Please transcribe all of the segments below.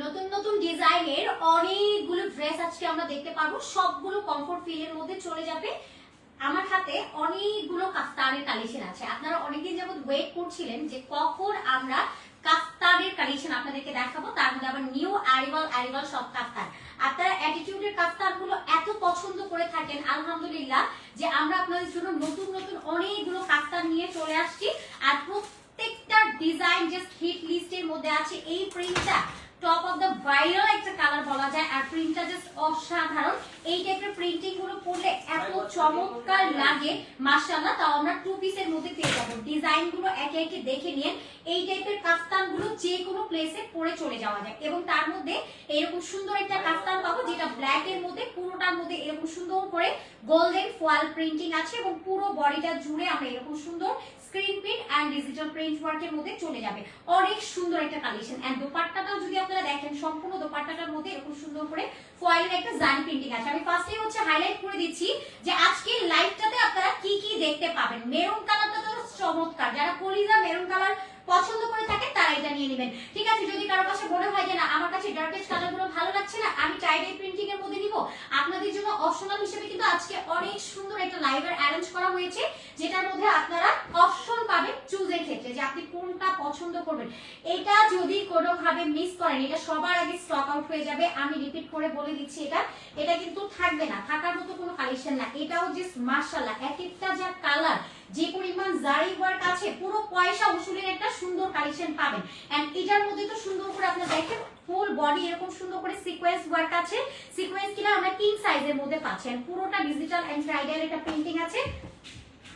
নতুন নতুন ডিজাইনের অনেকগুলো ড্রেস আজকে আমরা দেখতে পারবো, সবগুলো কমফোর্ট ফিলের মধ্যে চলে যাবে। আমার হাতে অনেকগুলো কাফতানের কালেকশন আছে। আপনারা অনেকদিন যাবত ওয়েট করছিলেন যে কখন আমরা কাফতানের কালেকশন আপনাদেরকে দেখাবো, তার মধ্যে আবার নিউ অ্যারিভাল সব কাফতান। আপনারা অ্যাটিটিউডের কাফতানগুলো এত পছন্দ করে থাকেন, আলহামদুলিল্লাহ যে আমরা আপনাদের জন্য নতুন নতুন অনেকগুলো কাফতান নিয়ে চলে আসছি। আর প্রত্যেকটা ডিজাইন জাস্ট হিট লিস্টের মধ্যে আছে। এই প্রিন্টটা টপ অফ দ্য ভাইরাল একটা কালার বলা যায়, আর প্রিন্টটা জাস্ট অসাধারণ। এই টাইপের প্রিন্টিং গুলো পরলে এত চমৎকার লাগে মাশাআল্লাহ। তাও আমরা টু পিসের মধ্যে পেয়ে যাবো। ডিজাইন গুলো একে একে দেখে নিয়ে এই টাইপের কাফতান গুলো যে কোনো প্লেসে পরে চলে যাওয়া যায়। এবং তার মধ্যে এরকম সুন্দর একটা কাফতান পাবো যেটা ব্ল্যাক এর মধ্যে, পুরোটার মধ্যে এরকম সুন্দর করে গোল্ডেন ফয়েল প্রিন্টিং আছে এবং পুরো বডিটা জুড়ে আমরা এরকম সুন্দর screen print and digital print ওয়ার্কের মধ্যে চলে যাবে। অনেক সুন্দর একটা কালেকশন। এন্ড দোপাট্টাটাও যদি আপনারা দেখেন, সম্পূর্ণ দোপাট্টাটার মধ্যে এরকম সুন্দর করে ফয়েলের একটা জান প্রিন্টিং আছে। আমি ফার্স্টে হচ্ছে হাইলাইট করে দিচ্ছি যে আজকে লাইভটাতে আপনারা কি কি দেখতে পাবেন। মেরুন কালারটা তো চমৎকার, যারা কলিজা মেরুন কালার পছন্দ করে থাকে তারা এটা নিয়ে নেবেন। ঠিক আছে, যদি কারো কাছে মনে হয় যে না আমার কাছে ডার্কেস্ট কালারগুলো ভালো লাগছে না, আমি টাইডাই প্রিন্টিং এর মধ্যে নিব, আপনাদের জন্য অপশনাল হিসেবে কিন্তু আজকে অনেক সুন্দর একটা লাইভের অ্যারেঞ্জ করা হয়েছে, যেটার মধ্যে আপনারা অপশন পাবেন চুজের ক্ষেত্রে যে আপনি কোনটা পছন্দ করবেন। এটা যদি কোনোভাবে মিস করেন, এটা সবার আগে স্টক আউট হয়ে যাবে। আমি রিপিট করে বলে দিচ্ছি, এটা কিন্তু থাকবে না, থাকার মতো কোনো কালেকশন না। এটাও জাস্ট মাশাআল্লাহ, এক একটা যা কালার, যে পরিমাণ জারি ওয়ার্ক আছে, পুরো পয়সা উসুলের একটা সুন্দর কালেকশন পাবেন। এন্ড এটার মধ্যে তো সুন্দর করে আপনারা দেখেন ফুল বডি এরকম সুন্দর করে সিকোয়েন্স ওয়ার্ক আছে। সিকোয়েন্স কিনা আমরা কিং সাইজের মধ্যে পাচ্ছি। এন্ড পুরোটা ডিজিটাল এন্ড ট্রাইডাল একটা প্রিন্টিং আছে।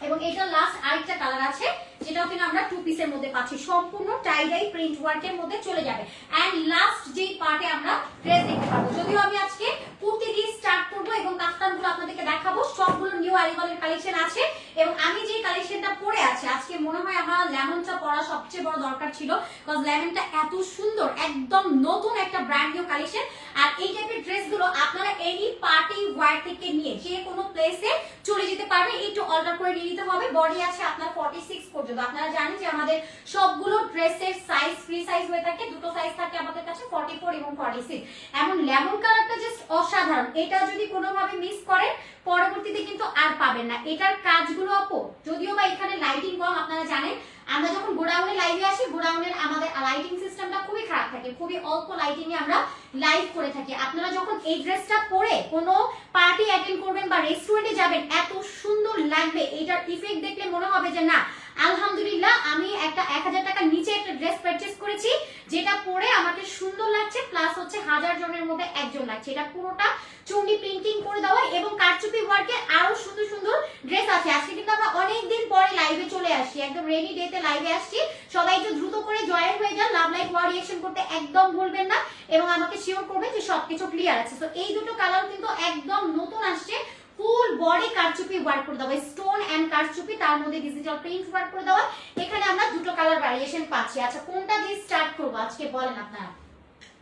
এবং এটা লাস্ট আরেকটা কালার আছে যেটাও কিনা আমরা টু পিসের মধ্যে পাচ্ছি, সম্পূর্ণ টাইডাই প্রিন্ট ওয়ার্কের মধ্যে চলে যাবে। এন্ড লাস্ট যেই পার্টে আমরা ড্রেস দেখতে পাবো, যদিও আমি আজকে কুর্তি দিয়ে স্টার্ট করবো এবং কাফতানগুলো আপনাদেরকে দেখাবো। সবগুলো নিউ অ্যারিভালের কালেকশন আছে। এবং আমি যে কালেকশনটা পরে আছি আজকে, মনে হয় আমার লেমনটা পরা সবচেয়ে বড় দরকার ছিল, বিকজ লেমনটা এত সুন্দর, একদম নতুন একটা ব্র্যান্ড নিউ কালেকশন। আর এই টাইপের ড্রেসগুলো আপনারা এনি পার্টি ওয়্যার থেকে নিয়ে যে কোনো প্লেসে চলে যেতে পারবেন। একটু অল্টার করে নিয়ে নিতে হবে। বডি আছে আপনার 46 পর্যন্ত। আপনারা জানেন যে আমাদের সবগুলো ড্রেসের সাইজ ফ্রি সাইজ হয়ে থাকে, দুটো সাইজ থাকে আমাদের কাছে, 44 এবং 46। এমন লেমন কালারটা জাস্ট অসাধারণ। এটা যদি কোনোভাবে মিস করেন পরবর্তীতে কিন্তু আর পাবেন না। এটার কাজগুলো আপু, যদিও বা এখানে লাইটিং কম, আপনারা জানেন আমরা যখন গোডাউনে লাইভে আসি, গোডাউনের আমাদের লাইটিং সিস্টেমটা খুবই খারাপ থাকে, খুবই অল্প লাইটিং এ আমরা লাইভ করে থাকি। আপনারা যখন এই ড্রেসটা পরে কোনো পার্টি অ্যাটেন্ড করবেন বা রেস্টুরেন্টে যাবেন, এত সুন্দর লাগবে। এটার ইফেক্ট দেখলে মনে হবে যে না আলহামদুলিল্লাহ আমি একটা 1000 টাকার নিচে একটা ড্রেস পারচেজ করেছি, যেটা পরে আমাকে সুন্দর লাগছে, প্লাস হচ্ছে 1000 জনের মধ্যে একজন লাগছে। এটা পুরোটা চুন্ডি প্রিন্টিং করে দেওয়া এবং কারচুপি ওয়ার্কে আরো সুন্দর সুন্দর ড্রেস আছে। আজকে কিন্তু আমরা অনেকদিন পরে লাইভে চলে আসছি, একদম রেনি ডেতে লাইভে আসছি। সবাই একটু দ্রুত করে জয়েন হয়ে যান, লাভ লাইক ওয়ার রিঅ্যাকশন করতে একদম ভুলবেন না এবং আমাকে শিওর করবেন যে সবকিছু ক্লিয়ার আছে। তো এই দুটো কালার কিন্তু একদম নতুন আসছে, ফুল বডি কারচুপি ওয়ার্ক করে দেওয়া, স্টোন এন্ড কারচুপি, তার মধ্যে ডিজিটাল প্রিন্ট ওয়ার্ক করে দেওয়া। এখানে আমরা দুটো কালার ভ্যারিয়েশন পাচ্ছি। আচ্ছা, কোনটা দিয়ে স্টার্ট করবো আজকে বলেন আপনারা,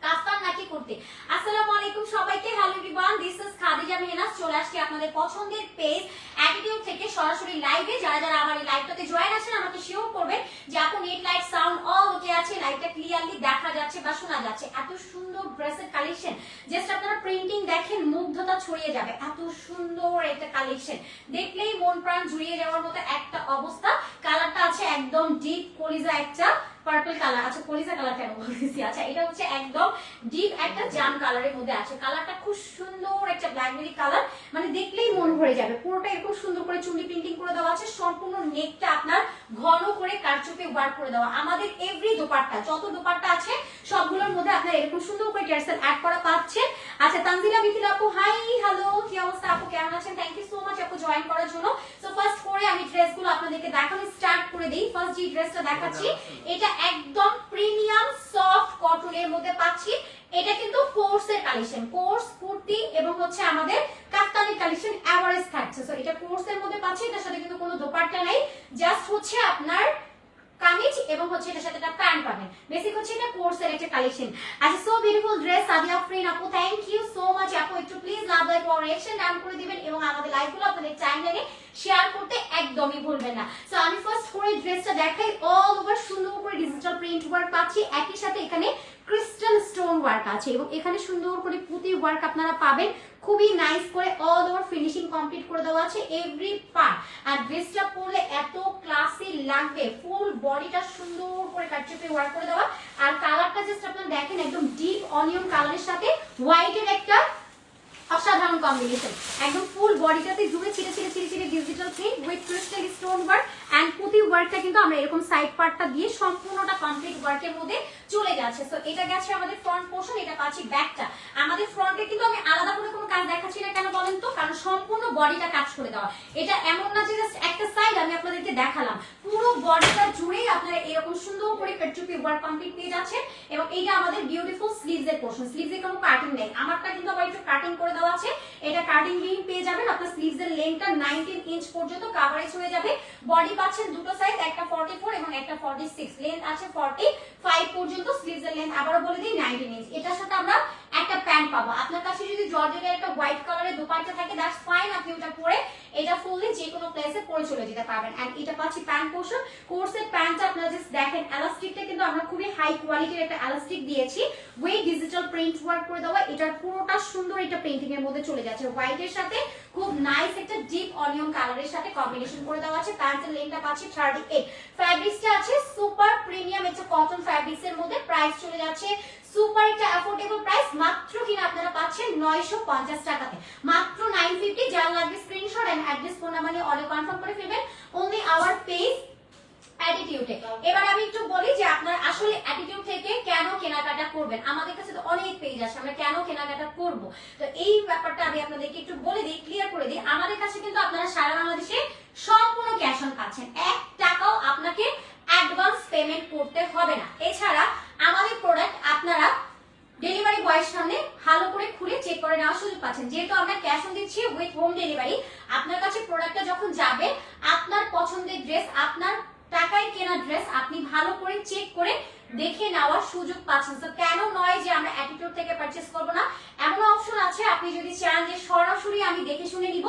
কাফতান নাকি করতে? আসসালামু আলাইকুম সবাইকে, hello everyone, this is Khadija Mehnaz. চলে আসছি আপনাদের পছন্দের পেজ অ্যাটিটিউড থেকে সরাসরি লাইভে। যারা যারা আমার এই লাইভটাতে জয়েন আছেন আমাকে শিওর করবেন যে আপু নেট লাইট সাউন্ড অল ওকে আছে, লাইভটা ক্লিয়ারলি দেখা যাচ্ছে বা শোনা যাচ্ছে। এত সুন্দর ড্রেসের কালেকশন, জাস্ট আপনারা প্রিন্টিং দেখেন মুগ্ধতা ছড়িয়ে যাবে। এত সুন্দর একটা কালেকশন, দেখলেই মন প্রাণ জুড়িয়ে যাওয়ার মতো একটা অবস্থা। কালারটা আছে একদম ডিপ কলিজা একটা পার্পল কালার। আচ্ছা, কলিজা কালার কেন বলতেছি? আচ্ছা, এটা হচ্ছে একদম ডিপ একটা জাম কালারের মধ্যে আছে। কালারটা খুব সুন্দর একটা ব্ল্যাকবেরি কালার, মানে দেখলেই মন ভরে যাবে। পুরোটা এরকম সুন্দর করে চুন্ডি প্রিন্টিং করে দেওয়া আছে। সম্পূর্ণ নেকটা আপনার ঘন করে কারচুপি ওয়ার্ক করে দেওয়া। আমাদের এভরি দোপাট্টা, যত দোপাট্টা আছে সবগুলোর মধ্যে আপনার এরকম সুন্দর করে টার্সেল অ্যাড করা পাচ্ছেন। আচ্ছা, তানজিলা মিথিলা আপু, হাই হ্যালো, কি অবস্থা আপু, কেমন আছেন? থ্যাংক ইউ সো মাচ আপু জয়েন করার জন্য। সো ফার্স্ট করে আমি ড্রেসগুলো আপনাদেরকে দেখানো স্টার্ট করে দিই। ফার্স্ট যে ড্রেসটা দেখাচ্ছি এটা একদম প্রিমিয়াম সফট কটনের মধ্যে পাচ্ছি। এটা কিন্তু কোর্সের কালেকশন, কোর্স কুর্তি এবং হচ্ছে আমাদের কাফতানের কালেকশন এভারেজ থাকছে। সো এটা কোর্সের মধ্যে পাচ্ছি, এটার সাথে কিন্তু কোনো দোপাট্টা নাই, জাস্ট হচ্ছে আপনার কামিজ এবং হচ্ছে এটার সাথে একটা প্যান্ট পাবেন। বেসিক হচ্ছে এটা কোর্সের একটা কালেকশন। আচ্ছা, সো বিউটিফুল ড্রেস সাদিয়া ফ্রিন আপু, থ্যাংক ইউ সো মাচ আপু। একটু please love like or reaction done করে দিবেন এবং আমাদের লাইভগুলো আপনাদের টাইমলাইনে শেয়ার করতে একদমই ভুলবেন না। সো আমি ফার্স্ট করে ড্রেসটা দেখাই, অল ওভার সুন্দর করে ডিজিটাল প্রিন্ট ওয়ার্ক পাচ্ছি, একই সাথে এখানে ক্রিস্টাল স্টোন ওয়ার্ক আছে এবং এখানে সুন্দর করে পুঁতি ওয়ার্ক আপনারা পাবেন, খুবই নাইস করে অল ওভার ফিনিশিং কমপ্লিট করে দেওয়া আছে এভরি পার্ট। আর ড্রেসটা পরলে এত ক্লাসি লাগবে, ফুল বডিটা সুন্দর করে কাটচুপি ওয়ার্ক করে দেওয়া। আর কালারটা জাস্ট আপনারা দেখেন, একদম ডিপ অনিয়ন কালারের সাথে হোয়াইটের একটা অসাধারণ কম্বিনেশন, একদম ফুল বডিটাতে জুড়ে ছিটে ছিটে ছিটে ছিটে digital print with crystal stone work and পুঁতি ওয়ার্কটা কিন্তু আমরা এরকম সাইড পার্টটা দিয়ে সম্পূর্ণটা কমপ্লিট ওয়ার্কের মধ্যে চলে যাচ্ছে। সো এটা গেছে আমাদের ফ্রন্ট পোর্শন, এটা পাচ্ছি ব্যাকটা। আমাদের ফ্রন্টে কিন্তু আমি আলাদা করে কোনো কাজ দেখাচ্ছি না, কেন বলেন তো? কারণ সম্পূর্ণ বডিটা কাজ করে দেওয়া। এটা এমন না যে জাস্ট একটা সাইড আমি আপনাদেরকে দেখালাম, পুরো বডিটা জুড়েই আপনারা এরকম সুন্দর করে কাটচুপি ওয়ার্ক কমপ্লিট পেয়ে যাচ্ছেন। এবং এইটা আমাদের বিউটিফুল স্লিভস এর পোর্শন, স্লিভসে কোনো কাটিং নেই, আমারটা কিন্তু আবার একটু কাটিং করে দেওয়া আছে। এটা কাটিং রিং পেয়ে যাবেন, আপনার স্লিভস এর লেন্থটা 19 ইঞ্চ পর্যন্ত কভারেজ হয়ে যাবে। বডি পাচ্ছেন দুটো সাইজ, একটা 44 এবং একটা 46, লেন্থ আছে 45 পর্যন্ত, স্লিভস এর লেন্থ আবারও বলে দিই 19 ইঞ্চ। এটার সাথে আমরা একটা প্যান্ট পাবো। আপনার কাছে যদি জর্জেটের একটা হোয়াইট কালারের দোপাট্টা থাকে, দ্যাটস ফাইন, আপনি ওটা পরে এটা ফুললি যে কোনো প্লেসে পরে চলে যেতে পারবেন। এন্ড এটা পাচ্ছি প্যান্ট পোর্শন। কোর্সের প্যান্টটা আপনারা জাস্ট দেখেন, এলাস্টিকটা কিন্তু আমরা খুবই হাই কোয়ালিটির একটা এলাস্টিক দিয়েছি, ওই ডিজিটাল প্রিন্ট ওয়ার্ক করে দেওয়া। এটার পুরোটা সুন্দর একটা পেইন্টিং এর মধ্যে চলে যাচ্ছে, হোয়াইটের সাথে খুব নাইস একটা ডিপ অনিয়ন কালারের সাথে কম্বিনেশন করে দেওয়া আছে। প্যান্টের লেন্থটা পাচ্ছি 38। ফ্যাব্রিক্সটা আছে সুপার প্রিমিয়াম, একটা কটন ফ্যাব্রিক্স এর মধ্যে। প্রাইস চলে যাচ্ছে সুপার একটা অ্যাফোর্ডেবল প্রাইস, মাত্র কিনা আপনারা পাচ্ছেন 950 টাকাতে, মাত্র 950। যার লাগবে screenshot and address phone number নিয়ে অর্ডার কনফার্ম করে ফেলবেন অনলি আওয়ার পেজ অ্যাটিটিউডে। এবার আমি একটু বলি যে আপনার আসলে অ্যাটিটিউড থেকে কেন কেনাকাটা করবেন। আমাদের কাছে তো অনেক পেজ আছে, আমরা কেন কেনাকাটা করব, তো এই ব্যাপারটা আমি আপনাদেরকে একটু বলে দিই, ক্লিয়ার করে দিই। আমাদের কাছে কিন্তু আপনারা সারা বাংলাদেশে সম্পূর্ণ ক্যাশ অন পাচ্ছেন, 1 টাকাও আপনাকে অ্যাডভান্স পেমেন্ট করতে হবে না। এছাড়া আমাদের প্রোডাক্ট আপনারা ডেলিভারি বয়ের সামনে ভালো করে খুলে চেক করে নেওয়ার সুযোগ পাচ্ছেন। যেহেতু আমরা ক্যাশ অন দিচ্ছি উইথ হোম ডেলিভারি, আপনার কাছে প্রোডাক্টটা যখন যাবে, আপনার পছন্দের ড্রেস, আপনার টাকায় কেনা ড্রেস আপনি ভালো করে চেক করে দেখে নেওয়ার সুযোগ পাচ্ছেন। তো কেন নয় যে আমরা অ্যাটিটিউড থেকে পারচেজ করব না, এমন অপশন আছে। আপনি যদি চান যে সরাসরি আমি দেখে শুনে নিব,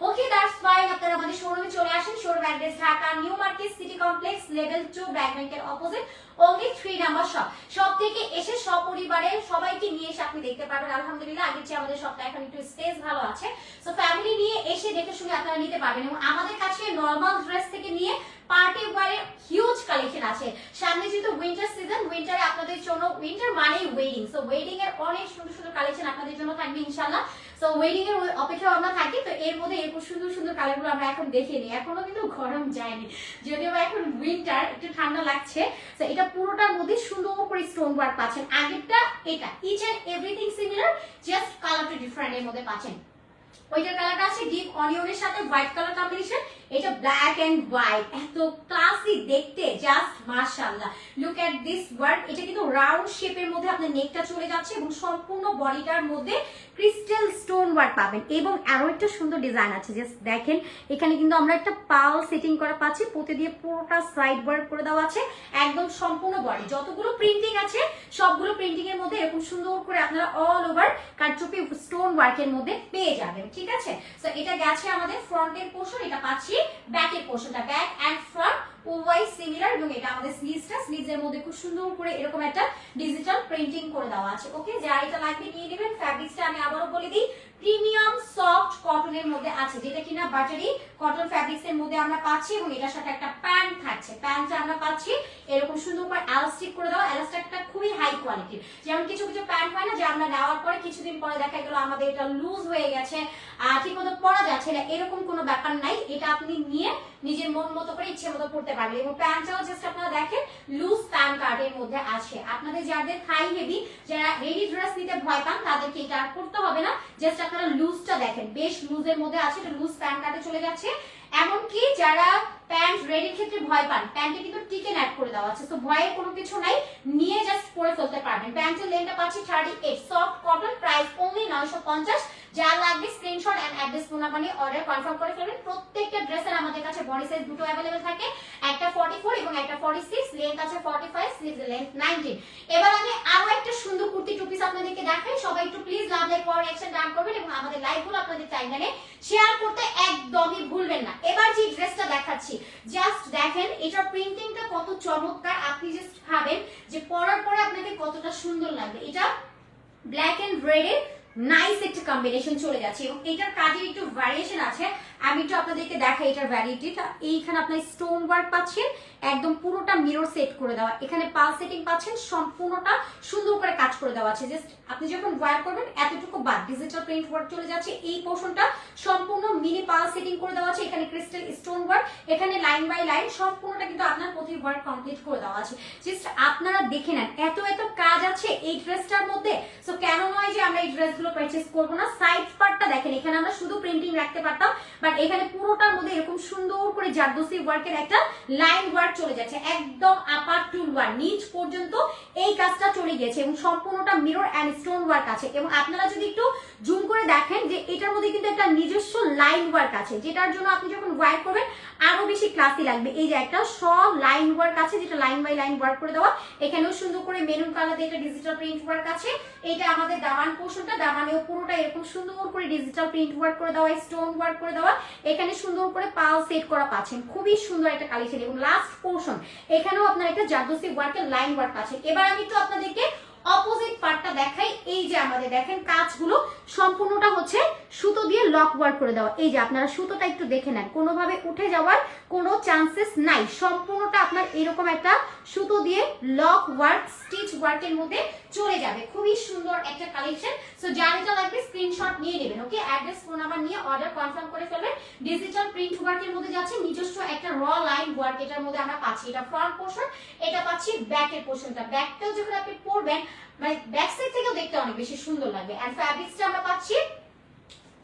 ওকে দ্যাটস ফাইন, আপনারা আমাদের শোরুমে চলে আসেন। Showroom address Dhaka new market city complex level 2 BRAC ব্যাংকের opposite, only 3 number shop. Shop থেকে এসে সপরিবারে সবাইকে নিয়ে এসে আপনি দেখতে পারবেন। আলহামদুলিল্লাহ আগের চেয়ে আমাদের শপটা এখন একটু স্পেস ভালো আছে, সো ফ্যামিলি নিয়ে এসে দেখে শুনে আপনারা নিতে পারবেন। এবং আমাদের কাছে নরমাল ড্রেস থেকে নিয়ে পার্টি ওয়্যারের হিউজ কালেকশন আছে। সামনে যেহেতু উইন্টার সিজন, উইন্টারে আপনাদের জন্য, উইন্টার মানেই ওয়েডিং, সো ওয়েডিং এর অনেক সুন্দর সুন্দর কালেকশন আপনাদের জন্য থাকবে ইনশাআল্লাহ। সো ওয়েডিং এর অপেক্ষা আমরা থাকি, তো এর মধ্যে এরকম সুন্দর সুন্দর কালারগুলো আমরা এখন দেখে নিই। এখনো কিন্তু গরম যায়নি, যদিও এখন উইন্টার, একটু ঠান্ডা লাগছে। তো এটা পুরোটার মধ্যে সুন্দর করে স্টোন ওয়ার্ক পাচ্ছেন। আগেরটা এটা each and everything similar, just কালারটা ডিফারেন্ট এর মধ্যে পাচ্ছেন। ওইটার কালারটা আছে ডিপ অনিয়নের সাথে হোয়াইট কালার কম্বিনেশন, এটা ব্ল্যাক এন্ড হোয়াইট, এত ক্লাসি দেখতে, জাস্ট মাশাআল্লাহ। Look at this work. এটা কিন্তু রাউন্ড শেপের মধ্যে আপনার নেকটা চলে যাচ্ছে এবং সম্পূর্ণ বডিটার মধ্যে ক্রিস্টাল স্টোন ওয়ার্ক পাবেন। এবং আরো একটা সুন্দর ডিজাইন আছে, জাস্ট দেখেন, এখানে কিন্তু আমরা একটা পাল সেটিং করা পাচ্ছি, পুঁতে দিয়ে পুরোটা সাইড ওয়ার্ক করে দেওয়া আছে, একদম সম্পূর্ণ বডি। যতগুলো প্রিন্টিং আছে সবগুলো প্রিন্টিং এর মধ্যে এরকম সুন্দর করে আপনারা অল ওভার কারচুপি স্টোন ওয়ার্কের মধ্যে পেয়ে যাবেন, ঠিক আছে। সো এটা গেছে আমাদের ফ্রন্টের পোর্শন, এটা পাচ্ছি ব্যাকের পোর্শনটা, ব্যাক এন্ড ফ্রন্ট উভয় সিমিলার। এবং এটা আমাদের স্লিভসটা, স্লিভস এর মধ্যে খুব সুন্দর করে এরকম একটা ডিজিটাল প্রিন্টিং করে দেওয়া আছে। ওকে, যারা এটা লাগবে নিয়ে নেবেন। ফ্যাব্রিক্সটা আমি আবারও বলে দিই, প্রিমিয়াম সফট কটনের মধ্যে আছে, যেটা কিনা বাটারি কটন ফ্যাব্রিক্স এর মধ্যে আমরা পাচ্ছি। এবং এটার সাথে একটা প্যান্ট থাকছে, প্যান্টটা আমরা পাচ্ছি এরকম সুন্দর করে এলাস্টিক করে দেওয়া। এলাস্টিকটা খুবই হাই কোয়ালিটির, যেমন কিছু কিছু প্যান্ট হয় না যে আমরা নেওয়ার পরে কিছুদিন পরে দেখা গেল আমাদের এটা লুজ হয়ে গেছে, ঠিক মতো পরা যাচ্ছে না, এরকম কোনো ব্যাপার নাই। এটা আপনি নিয়ে নিজের মন মতো করে ইচ্ছে মতো পড়তে পারবেন। এবং প্যান্টটাও জাস্ট আপনারা দেখেন লুজ প্যান্ট কার্ডের মধ্যে আছে। আপনাদের যাদের থাই হেভি, যারা রেডি ড্রেস নিতে ভয় পান, তাদেরকে এটা আর করতে হবে না। জাস্ট আপনারা লুজটা দেখেন, বেশ লুজের মধ্যে আছে, এটা লুজ প্যান্ট কার্ডে চলে যাচ্ছে। এমনকি যারা প্যান্ট রেডির ক্ষেত্রে ভয় পান, প্যান্টে কিন্তু টিকেন অ্যাড করে দেওয়া আছে, তো ভয়ের কোনো কিছু নাই, নিয়ে জাস্ট পরে ফেলতে পারবেন। প্যান্টের লেন্থটা পাচ্ছি 38, সফট কটন, প্রাইস অনলি 950। যা লাগবে screenshot and address phone number নিয়ে অর্ডার কনফার্ম করে ফেলবেন। প্রত্যেকটা ড্রেসের আমাদের কাছে বডি সাইজ দুটো अवेलेबल থাকে, একটা 44 এবং একটা 46, লেন্থ আছে 45, স্লিভস লেন্থ 19। এবার আমি আরো একটা সুন্দর কুর্তি টু পিস আপনাদেরকে দেখাই, সবাই একটু please love like for reaction done করবেন এবং আমাদের লাইভগুলো আপনাদের টাইমলাইনে শেয়ার করতে একদমই ভুলবেন না। এবার যে ড্রেসটা দেখাচ্ছি জাস্ট দেখেন এটার প্রিন্টিংটা কত চমৎকার, আপনি জাস্ট ভাবেন যে পরার পরে আপনাকে কতটা সুন্দর লাগবে। এটা ব্ল্যাক এন্ড রেড এর নাইস একটা কম্বিনেশন চলে যাচ্ছে এবং এটার কাজের একটু ভ্যারিয়েশন আছে, আমি একটু আপনাদেরকে দেখাই এটার ভ্যারাইটিটা। এইখানে আপনার স্টোন ওয়ার্ক পাচ্ছেন, একদম পুরোটা মিরর সেট করে দেওয়া, এখানে পাল সেটিং পাচ্ছেন, সম্পূর্ণটা সুন্দর করে কাজ করে দেওয়া আছে। জাস্ট আপনি যখন ওয়্যার করবেন এতটুকু বাদ ডিজিটাল প্রিন্ট ওয়ার্ক চলে যাচ্ছে। এই পোর্শনটা সম্পূর্ণ মিনি পাল সেটিং করে দেওয়া আছে, এখানে ক্রিস্টাল স্টোন ওয়ার্ক, এখানে লাইন বাই লাইন সম্পূর্ণটা কিন্তু আপনার প্রতি ওয়ার্ক কমপ্লিট করে দেওয়া আছে। জাস্ট আপনারা দেখে নেন এত এত কাজ আছে এই ড্রেসটার মধ্যে। সো কেন নয় যে আমরা এই ড্রেসগুলো পারচেজ করব না। সাইড পার্টটা দেখেন, এখানে আমরা শুধু প্রিন্টিং রাখতে পারতাম, বাট এখানে পুরোটার মধ্যে এরকম সুন্দর করে জারদোসি ওয়ার্কের একটা লাইন ওয়ার্ক চলে যাচ্ছে, একদম আপার টু লোয়ার নিচ পর্যন্ত এই কাজটা চলে গেছে এবং সম্পূর্ণটা মিরর এন্ড স্টোন ওয়ার্ক আছে। এবং আপনারা যদি একটু জুম করে দেখেন যে এটার মধ্যে কিন্তু একটা নিজস্ব লাইন ওয়ার্ক আছে, যেটার জন্য আপনি যখন ওয়ার করবেন আরো বেশি ক্লাসি লাগবে। এই যে একটা সব লাইন ওয়ার্ক আছে যেটা লাইন বাই লাইন ওয়ার্ক করে দেওয়া, এখানেও সুন্দর করে মেরুন কালার দিয়ে একটা ডিজিটাল প্রিন্ট ওয়ার্ক আছে। এটা আমাদের দামান পোর্শনটা, দামানেও পুরোটা এরকম সুন্দর করে ডিজিটাল প্রিন্ট ওয়ার্ক করে দেওয়া, স্টোন ওয়ার্ক করে দেওয়া, এখানে সুন্দর করে পাল সেট করা পাচ্ছেন, খুবই সুন্দর একটা কালেকশন। এবং লাস্ট পোর্শন এখানেও আপনার একটা জারদোসি ওয়ার্কের লাইন ওয়ার্ক পাচ্ছেন। এবার আমি একটু আপনাদেরকে অপোজিট পার্টটা দেখাই। এই যে আমাদের দেখেন কাজগুলো সম্পূর্ণটা হচ্ছে সুতো দিয়ে লক ওয়ার্ক করে দেওয়া। এই যে আপনারা সুতোটা একটু দেখে নেন, কোনোভাবে উঠে যাওয়ার কোনো চান্সেস নাই, সম্পূর্ণটা আপনার এরকম একটা সুতো দিয়ে লক ওয়ার্ক স্টিচ ওয়ার্কের মধ্যে চলে যাবে। খুবই সুন্দর একটা কালেকশন। সো যার এটা লাগবে স্ক্রিনশট নিয়ে নেবেন, ওকে? অ্যাড্রেস ফোন নাম্বার নিয়ে অর্ডার কনফার্ম করে ফেলবেন। ডিজিটাল প্রিন্ট ওয়ার্কের মধ্যে যাচ্ছে নিজস্ব একটা র লাইন ওয়ার্ক এটার মধ্যে আমরা পাচ্ছি। এটা ফ্রন্ট পোর্শন, এটা পাচ্ছি ব্যাকের পোর্শনটা। ব্যাকটাও যখন আপনি পরবেন মানে ব্যাক সাইড থেকেও দেখতে অনেক বেশি সুন্দর লাগবে। এন্ড ফ্যাব্রিক্সটা আমরা পাচ্ছি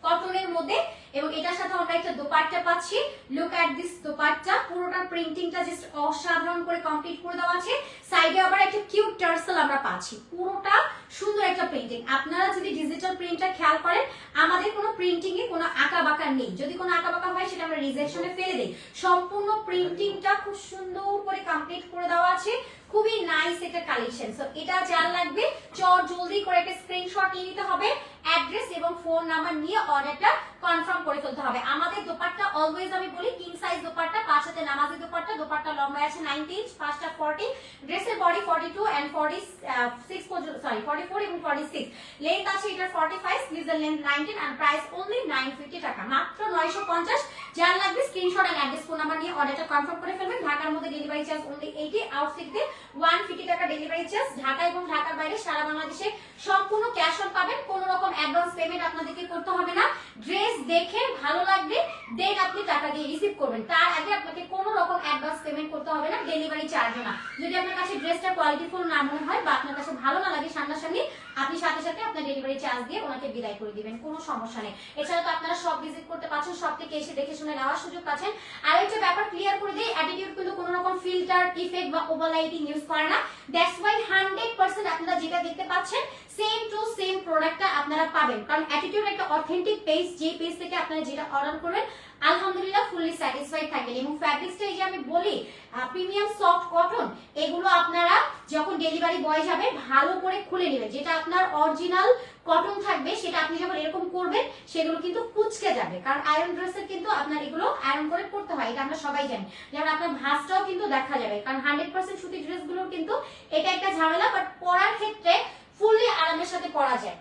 কটনের মধ্যে এবং এটার সাথে আমরা একটা দোপাট্টা পাচ্ছি। লুক এট দিস দোপাট্টা, পুরোটা প্রিন্টিংটা জাস্ট অসাধারণ করে কমপ্লিট করে দেওয়া আছে। সাইডে আবার একটা কিউট টার্সেল আমরা পাচ্ছি, পুরোটা সুন্দর একটা প্রিন্টিং। আপনারা যদি ডিজিটাল প্রিন্টটা খেয়াল করেন আমাদের কোনো প্রিন্টিং এ কোনো আঁকা বাঁকা নেই, যদি কোনো আঁকা বাঁকা হয় সেটা আমরা রিজেকশনে ফেলে দেই। সম্পূর্ণ প্রিন্টিংটা খুব সুন্দর করে কমপ্লিট করে দেওয়া আছে, খুবই নাইস একটা কালেকশন। সো এটা যার লাগবে চট জলদি করে একটা স্ক্রিনশট নিয়ে নিতে হবে, অ্যাড্রেস এবং ফোন নাম্বার নিয়ে অর্ডারটা কনফার্ম করে ফেলতে হবে। আমাদের দোপাট্টা অলওয়েজ আমি বলি কিং সাইজ দোপাট্টা, পাঁচ হাতে নামাজি দোপাট্টা। দোপাট্টা লম্বা আছে 90 ইঞ্চ, পাঁচটা 40, ড্রেসের বডি 42 এন্ড 46 পর্যন্ত, সরি 44 এবং 46, লেন্থ আছে এটার 45, স্লিভের লেন্থ 19 এন্ড প্রাইস অনলি 950 টাকা, মাত্র 950। যার লাগবে screenshot and address phone number নিয়ে অর্ডারটা কনফার্ম করে ফেলবেন। ঢাকার মধ্যে ডেলিভারি চার্জ অনলি 80, আউটসাইডে 150 টাকা ডেলিভারি চার্জ। ঢাকা এবং ঢাকার বাইরে সারা বাংলাদেশে সম্পূর্ণ ক্যাশ অন পাবেন, কোনো রকম অ্যাডভান্স পেমেন্ট আপনাদেরকে করতে হবে না। ড্রেস দেখে ভালো লাগবে দেন আপনি টাকা দিয়ে রিসিভ করবেন, তার আগে আপনাকে কোনো রকম অ্যাডভান্স পেমেন্ট করতে হবে না, ডেলিভারি চার্জও না। যদি আপনার কাছে ড্রেসটা কোয়ালিটিফুল না মনে হয় বা আপনার কাছে ভালো না লাগে সামনাসামনি, আপনি সাথে সাথে আপনার ডেলিভারি চার্জ দিয়ে ওনাকে বিদায় করে দিবেন, কোনো সমস্যা নেই। এছাড়া তো আপনারা সব ভিজিট করতে পাচ্ছেন, সব থেকে এসে দেখে শুনে নেওয়ার সুযোগ পাচ্ছেন। আর একটা ব্যাপার ক্লিয়ার করে দিই, অ্যাটিটিউড কিন্তু কোনো রকম ফিল্টার ইফেক্ট বা ওভারলাইটিং ইউজ করে না। দ্যাটস ওয়াই 100% আপনারা যেটা দেখতে পাচ্ছেন সেম টু সেম প্রোডাক্টটা আপনারা পাবেন, কারণ অ্যাটিটিউড একটা অথেন্টিক পেজ, যে পেজ থেকে আপনারা যেটা অর্ডার করবেন আলহামদুলিল্লাহ ফুললি স্যাটিসফাইড থাকবেন। এবং ফ্যাব্রিক্সটা এই যে আমি বলি প্রিমিয়াম সফট কটন, এগুলো আপনারা যখন ডেলিভারি বয় যাবে ভালো করে খুলে নেবেন, যেটা আপনার অরিজিনাল কটন থাকবে সেটা আপনি যখন এরকম করবেন সেগুলো কিন্তু কুচকে যাবে, কারণ আয়রন ড্রেসের কিন্তু আপনার এগুলো আয়রন করে পড়তে হয়, এটা আমরা সবাই জানি। যেমন আপনার ভাঁজটাও কিন্তু দেখা যাবে, কারণ 100% সুতি ড্রেসগুলোর কিন্তু এটা একটা ঝামেলা, বাট পরার ক্ষেত্রে ফুললি আরামের সাথে পরা যায়।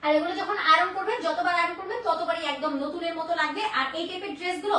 আর এগুলো যখন আয়রন করবেন, যতবার আয়রন করবেন ততবারই একদম নতুনের মতো লাগবে। আর এই টাইপের ড্রেসগুলো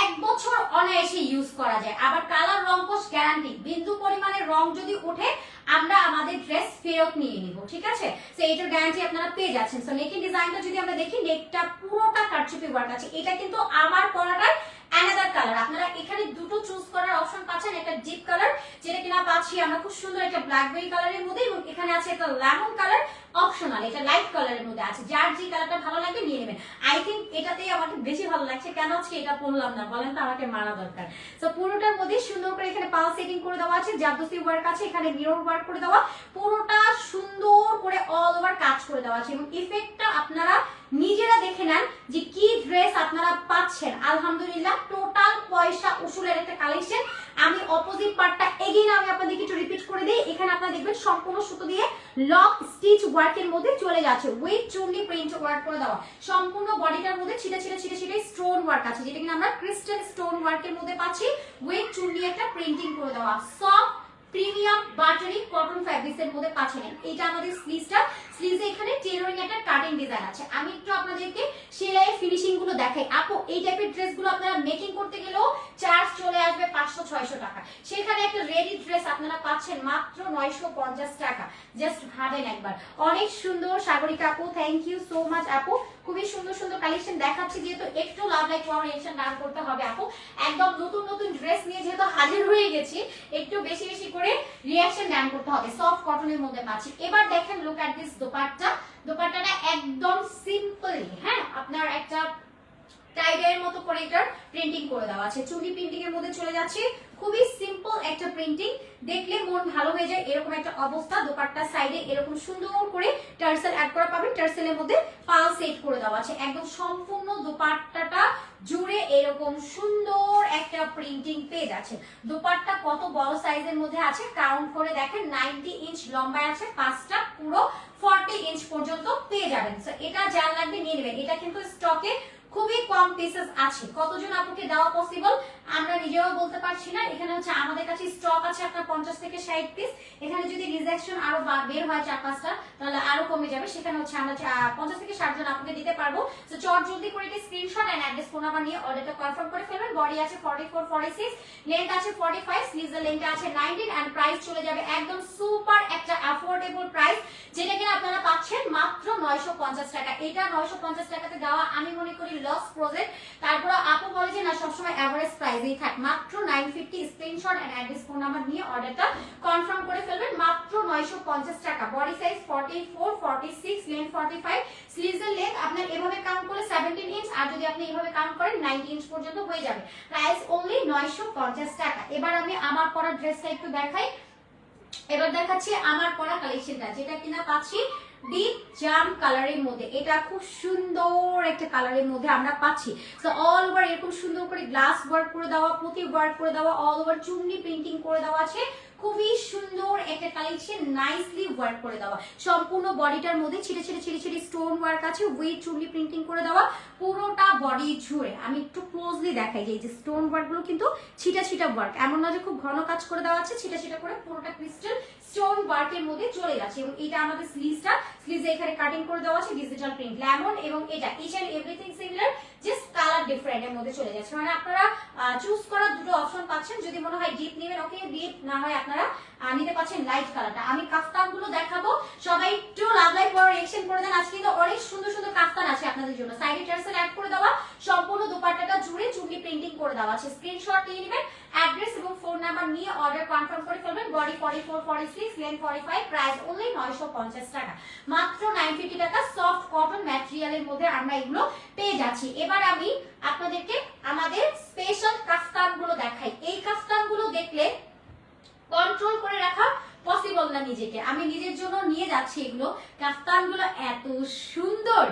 1 বছর অনায়াসে ইউজ করা যায়, আবার কালার রং কোশ গ্যারান্টি, বিন্দু পরিমাণের রং যদি ওঠে আমরা আমাদের ড্রেস ফেরত নিয়ে নিব, ঠিক আছে? সো এটার গ্যারান্টি আপনারা পেয়ে যাচ্ছেন। সো নেকের ডিজাইনটা যদি আমরা দেখি, নেকটা পুরোটা কারচুপি ওয়ার্ক আছে। এটা কিন্তু আমার পরাটার অ্যানাদার কালার, আপনারা এখানে দুটো চুজ করার অপশন পাচ্ছেন, একটা ডিপ কালার যেটা কিনা পাচ্ছি আমরা খুব সুন্দর একটা ব্ল্যাকবেরি কালারের মধ্যে, এবং এখানে আছে একটা লেমন কালার অপশনাল, এটা লাইট কালারের মধ্যে আছে। যার যে কালারটা ভালো লাগে নিয়ে নেবেন। আই থিঙ্ক এটাতেই আমাকে বেশি ভালো লাগছে, কেন আজকে এটা পরলাম না বলেন তো, আমাকে মানা দরকার। সো পুরোটার মধ্যে সুন্দর করে এখানে পাল সেটিং করে দেওয়া আছে, জারদোসি ওয়ার্ক আছে, এখানে মিরর ওয়ার্ক করে দেওয়া, পুরোটা সুন্দর করে অল ওভার কাজ করে দেওয়া আছে। এবং ইফেক্টটা আপনারা নিজেরা দেখে নেন যে কি ড্রেস আপনারা পাচ্ছেন। আলহামদুলিল্লাহ টোটাল পয়সা উসুলের একটা কালেকশন। আমি অপোজিট পার্টটা এগেইন আমি আপনাদেরকে একটু রিপিট করে দিই। এখানে আপনারা দেখবেন সম্পূর্ণ সুতো দিয়ে লক স্টিচ ওয়ার্কের মধ্যে চলে যাচ্ছে, উইথ চুনরি প্রিন্ট ওয়ার্ক করে দেওয়া। সম্পূর্ণ বডিটার মধ্যে ছিটা ছিটা ছিটা ছিটা স্টোন ওয়ার্ক আছে, যেটা কিনা আমরা ক্রিস্টাল স্টোন ওয়ার্কের মধ্যে পাচ্ছি, উইথ চুনরি একটা প্রিন্টিং করে দেওয়া। Soft premium buttery cotton fabrics এর মধ্যে পাচ্ছেন। এটা আমাদের স্লিভসটা, স্লিভসে এখানে টেলরিং একটা কাটিং ডিজাইন আছে। আমি একটু আপনাদেরকে সেলাই ফিনিশিং গুলো দেখাই। আপু এই টাইপের ড্রেসগুলো আপনারা মেকিং করতে গেলেও চার্জ চলে আসবে 500-600 টাকা, সেখানে একটা রেডি ড্রেস আপনারা পাচ্ছেন মাত্র 950 টাকা। জাস্ট ভাবেন একবার। অনেক সুন্দর সাগরিকা আপু, থ্যাংক ইউ সো মাচ আপু। খুবই সুন্দর সুন্দর কালেকশন দেখাচ্ছি, যেহেতু একটু লাভ লাইক পাওয়ার রিঅ্যাকশন ডান করতে হবে আপু। একদম নতুন নতুন ড্রেস নিয়ে যেহেতু হাজির হয়ে গেছি, একটু বেশি বেশি করে রিঅ্যাকশন ডান করতে হবে। সফট কটনের মধ্যে পাচ্ছি। এবার দেখেন, লুক অ্যাট দিস দোপাট্টা। দোপাট্টাটা একদম সিম্পল, হ্যাঁ, আপনার একটা টাইডাইয়ের মতো করে এটার প্রিন্টিং করে দেওয়া আছে, চুনি প্রিন্টিং এর মধ্যে চলে যাচ্ছে। খুবই সিম্পল একটা প্রিন্টিং, দেখলে মন ভালো হয়ে যায় এরকম একটা অবস্থা। দোপাট্টার সাইডে এরকম সুন্দর করে টার্সেল অ্যাড করা পাবেন, টার্সেলের মধ্যে পাল সেট করে দেওয়া আছে। একদম সম্পূর্ণ দোপাট্টাটা জুড়ে এরকম সুন্দর একটা প্রিন্টিং পেয়ে যাচ্ছে। দোপাট্টা কত বড় সাইজের মধ্যে আছে কাউন্ট করে দেখেন, 90 ইঞ্চ লম্বায় আছে, 5টা পুরো 40 ইঞ্চ পর্যন্ত পেয়ে যাবেন। সো এটা যার লাগবে নিয়ে নেবেন। এটা কিন্তু স্টকে খুবই কম পিসেস আছে। কতজন আপুকে দেওয়া পসিবল আমরা নিজেও বলতে পারছি না। এখানে হচ্ছে আমাদের কাছে স্টক আছে আপনার 50 থেকে 60 পিস। এখানে যদি রিজেকশন আরো বের হয় 4-5টা, তাহলে আরো কমে যাবে। সেখানে হচ্ছে আমরা 50 থেকে 60 জন আপুকে দিতে পারবো। তো চট জলদি করে এটা screenshot and address phone number নিয়ে অর্ডারটা কনফার্ম করে ফেলবেন। বডি আছে 44-46, লেন্থ আছে 45, স্লিভসের লেন্থ আছে 19 এন্ড প্রাইস চলে যাবে একদম সুপার একটা অ্যাফোর্ডেবল প্রাইস, যেটা কিনা আপনারা পাচ্ছেন মাত্র 950 টাকা। এটা 950 টাকাতে দেওয়া আমি মনে করি লস প্রজেক্ট। তারপর আপু বলে যে না, সবসময় এভারেজ প্রাইসেই থাক। মাত্র 950, screenshot and address phone number নিয়ে অর্ডারটা কনফার্ম করে ফেলবেন। মাত্র 950 টাকা। বডি সাইজ 44-46, লেন্থ 45, স্লিভসের লেন্থ আপনার এভাবে কাউন্ট করলে 17 ইঞ্চ, আর যদি আপনি এভাবে কাউন্ট করেন 19 ইঞ্চ পর্যন্ত হয়ে যাবে। প্রাইস অনলি 950 টাকা। এবার আমি আমার পরা ড্রেসটা একটু দেখাই। এবার দেখাচ্ছি আমার পরা কালেকশনটা, যেটা কিনা পাচ্ছি ডিপ জাম কালারের মধ্যে। এটা খুব সুন্দর একটা কালারের মধ্যে আমরা পাচ্ছি। সো অল ওভার এরকম সুন্দর করে গ্লাস ওয়ার্ক করে দেওয়া, পুঁতি ওয়ার্ক করে দেওয়া, অল ওভার চুন্নি প্রিন্টিং করে দেওয়া আছে। খুবই সুন্দর একটা কালেকশন, নাইসলি ওয়ার্ক করে দেওয়া। সম্পূর্ণ বডিটার মধ্যে ছিটে ছিটে ছিটে ছিটে স্টোন ওয়ার্ক আছে, উইথ চুন্নি প্রিন্টিং করে দেওয়া পুরোটা বডি জুড়ে। আমি একটু ক্লোজলি দেখাই যে এই যে স্টোন ওয়ার্ক গুলো কিন্তু ছিটা ছিটা ওয়ার্ক, এমন না যে খুব ঘন কাজ করে দেওয়া আছে, ছিটা ছিটা করে পুরোটা ক্রিস্টাল স্টোন ওয়ার্কের মধ্যে চলে যাচ্ছে। এবং এটা আমাদের স্লিভসটা, স্লিভসে এখানে কাটিং করে দেওয়া আছে ডিজিটাল প্রিন্ট লেমন, এবং এটা each and everything similar, just colour different এর মধ্যে চলে যাচ্ছে। মানে আপনারা চুজ করার দুটো অপশন পাচ্ছেন। যদি মনে হয় ডিপ নেবেন ওকে ডিপ, না হয় আপনারা নিতে পাচ্ছেন লাইট কালারটা। আমি কাফতান গুলো দেখাবো, সবাই একটু লাভ লাইক করে রিঅ্যাকশন করে দেন। আজকে কিন্তু অনেক সুন্দর সুন্দর কাফতান আছে আপনাদের জন্য। সাইডে টার্সেল অ্যাড করে দেওয়া, সম্পূর্ণ দোপাট্টাটা জুড়ে চুন্নি প্রিন্টিং করে দেওয়া আছে। স্ক্রিনশট নিয়ে নেবেন, অ্যাড্রেস এবং ফোন নাম্বার নিয়ে অর্ডার কনফার্ম করে ফেলবেন। বডি 44-46, লেন্থ 45, প্রাইস অনলি 950 টাকা। মাত্র 950 টাকা। সফট কটন ম্যাটেরিয়ালের মধ্যে আমরা এগুলো পেয়ে যাচ্ছি। এবার আমি আপনাদেরকে আমাদের স্পেশাল কাফতান গুলো দেখাই। এই কাফতান গুলো দেখলে কন্ট্রোল করে রাখা পসিবল না নিজেকে। আমি নিজের জন্য নিয়ে যাচ্ছি এগুলো। কাফতান গুলো এত সুন্দর,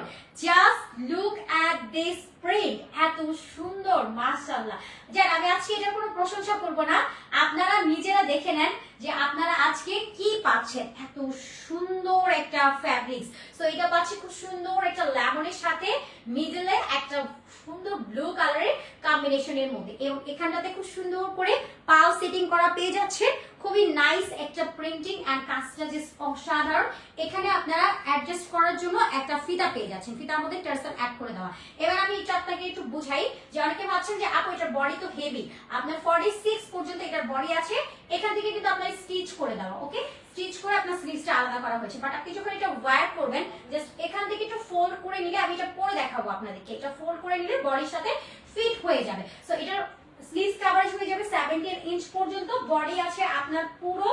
just look at this print, এত সুন্দর মাশাআল্লাহ। যান আমি আজকে এটার কোনো প্রশংসা করব না, আপনারা নিজেরা দেখে নেন যে আপনারা আজকে কি পাচ্ছেন। এত সুন্দর একটা ফ্যাব্রিক্স। সো এটা পাচ্ছি খুব সুন্দর একটা লেমনের সাথে মিডলে একটা সুন্দর ব্লু কালারের কম্বিনেশনের মধ্যে, এবং এখানটাতে খুব সুন্দর করে পাল সেটিং করা পেয়ে যাচ্ছে। খুবই নাইস একটা প্রিন্টিং এন্ড কাজটা যে অসাধারণ। এখানে আপনারা অ্যাডজাস্ট করার জন্য একটা ফিতা পেয়ে যাচ্ছেন, ফিতার মধ্যে টার্সেল অ্যাড করে দেওয়া। এবার আমি এটা আপনাকে একটু বুঝাই যে অনেকে ভাবছেন যে আপু এটার বডি তো হেভি, আপনার 46 পর্যন্ত এটার বডি আছে, এখান থেকে কিন্তু আপনার স্টিচ করে দেওয়া, ওকে স্টিচ করে আপনার স্লিভসটা আলাদা করা হয়েছে। বাট আপনি যখন এটা ওয়্যার করবেন, জাস্ট এখান থেকে একটু ফোল্ড করে নিলে, আমি এটা পরে দেখাবো আপনাদেরকে, এটা ফোল্ড করে নিলে বডির সাথে ফিট হয়ে যাবে। সো এটার স্লিভস কভারেজ হয়ে যাবে 17 ইঞ্চ পর্যন্ত। বডি আছে আপনার পুরো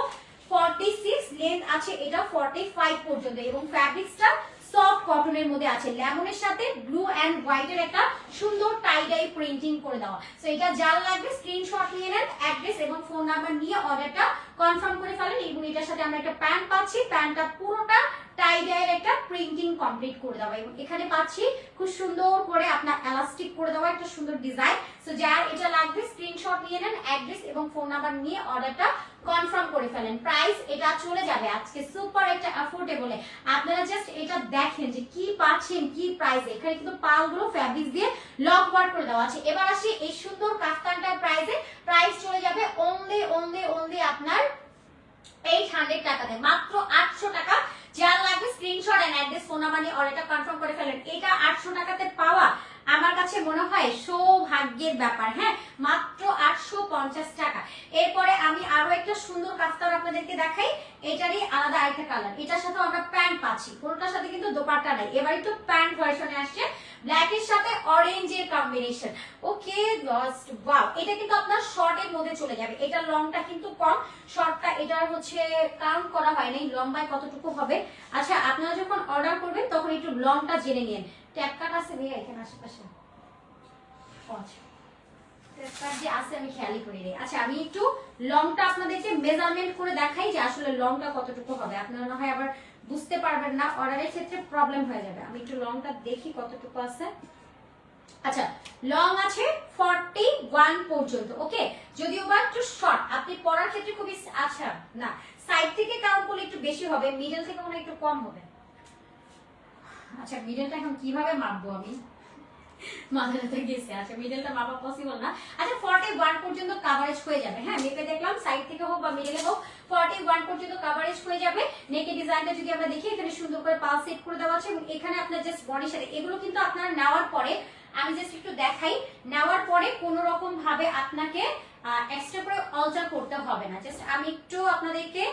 46, লেন্থ আছে এটা 45 পর্যন্ত, এবং ফ্যাব্রিক্সটা সফট কটনের মধ্যে আছে, লেমনের সাথে ব্লু এন্ড হোয়াইটের একটা সুন্দর টাই ডাই প্রিন্টিং করে দেওয়া। সো এটা যার লাগবে স্ক্রিনশট নিয়ে নেন, অ্যাড্রেস এবং ফোন নাম্বার নিয়ে অর্ডারটা কনফার্ম করে ফেলেন। এবং এটার সাথে আমরা একটা প্যান্ট পাচ্ছি, প্যান্টটা পুরোটা টাই ডাইয়ের একটা প্রিন্টিং কমপ্লিট করে দেওয়া এবং এখানে পাচ্ছি খুব সুন্দর করে আপনার এলাস্টিক করে দেওয়া একটা সুন্দর ডিজাইন। সো যার এটা লাগবে স্ক্রিনশট নিয়ে নেন, অ্যাড্রেস এবং ফোন নাম্বার নিয়ে অর্ডারটা কনফার্ম করে ফেলেন। প্রাইস এটা চলে যাবে আজকে সুপার একটা অ্যাফোর্ডেবলে। আপনারা জাস্ট এটা দেখেন যে কি পাচ্ছেন কি প্রাইসে। এখানে কিন্তু পালগুলো ফ্যাব্রিক্স দিয়ে লক ওয়ার্ক করে দেওয়া আছে। এবার আসি এই সুন্দর কাফতানটার প্রাইসে। প্রাইস চলে যাবে অনলি আপনার 800 টাকাতে, মাত্র 800 টাকা। যার লাগবে screenshot and address phone number নিয়ে অর্ডারটা কনফার্ম করে ফেলেন। এটা 800 টাকাতে পাওয়া আমার কাছে মনে হয় সৌভাগ্যের ব্যাপার। হ্যাঁ, মাত্র 850 টাকা। এরপরে আমি আরো একটা সুন্দর কাফতান আপনাদেরকে দেখাই, এটারই আলাদা আরেকটা কালার। এটার সাথে আমরা প্যান্ট পাচ্ছি, কোনটার সাথে কিন্তু দোপাট্টা নাই। এবার একটু প্যান্ট ভার্সনে আসছে, ব্ল্যাক এর সাথে অরেঞ্জের কম্বিনেশন। ওকে জাস্ট ওয়াও, এটা কিন্তু আপনার শর্টের মধ্যে চলে যাবে। এটা লংটা কিন্তু কম, শর্টটা এটার হচ্ছে কাউন্ট করা হয় নাই লম্বায় কতটুকু হবে। আচ্ছা, আপনারা যখন অর্ডার করবেন তখন একটু লংটা জেনে নিন। ট্যাপ কাট আছে ভাইয়া এখানে আশেপাশে? আচ্ছা, ট্যাপ কাট যে আছে আমি খেয়ালই করি রে। আচ্ছা, আমি একটু লংটা আপনাদেরকে মেজারমেন্ট করে দেখাই যে আসলে লংটা কতটুকু হবে। আপনারা না হয় আবার বুঝতে পারবেন না, অর্ডারের ক্ষেত্রে প্রবলেম হয়ে যাবে। আমি একটু লংটা দেখি কতটুকু আছে। আচ্ছা, লং আছে 41 পর্যন্ত। ওকে, যদিও বা একটু শর্ট, আপনি পরার ক্ষেত্রে খুবই আচ্ছা না, সাইড থেকে কাউন্ট করলে একটু বেশি হবে, মিডল থেকে মনে হয় একটু কম হবে। আচ্ছা, মিডলটা এখন কিভাবে মাপবো আমি, মাথাটা গেছে। আচ্ছা, মিডলটা মাপা পসিবল না। আচ্ছা, 41 পর্যন্ত কভারেজ হয়ে যাবে। হ্যাঁ, মেপে দেখলাম সাইড থেকে হোক বা মিডলে হোক 41 পর্যন্ত কভারেজ হয়ে যাবে। নেকের ডিজাইনটা যদি আমরা দেখি, এখানে সুন্দর করে পাল সেট করে দেওয়া আছে এবং এখানে আপনার জাস্ট বডির সাথে এগুলো কিন্তু আপনারা নেওয়ার পরে, আমি জাস্ট একটু দেখাই, নেওয়ার পরে কোনো রকম ভাবে আপনাকে এক্সট্রা করে অল্টার করতে হবে না। জাস্ট আমি একটু আপনাদেরকে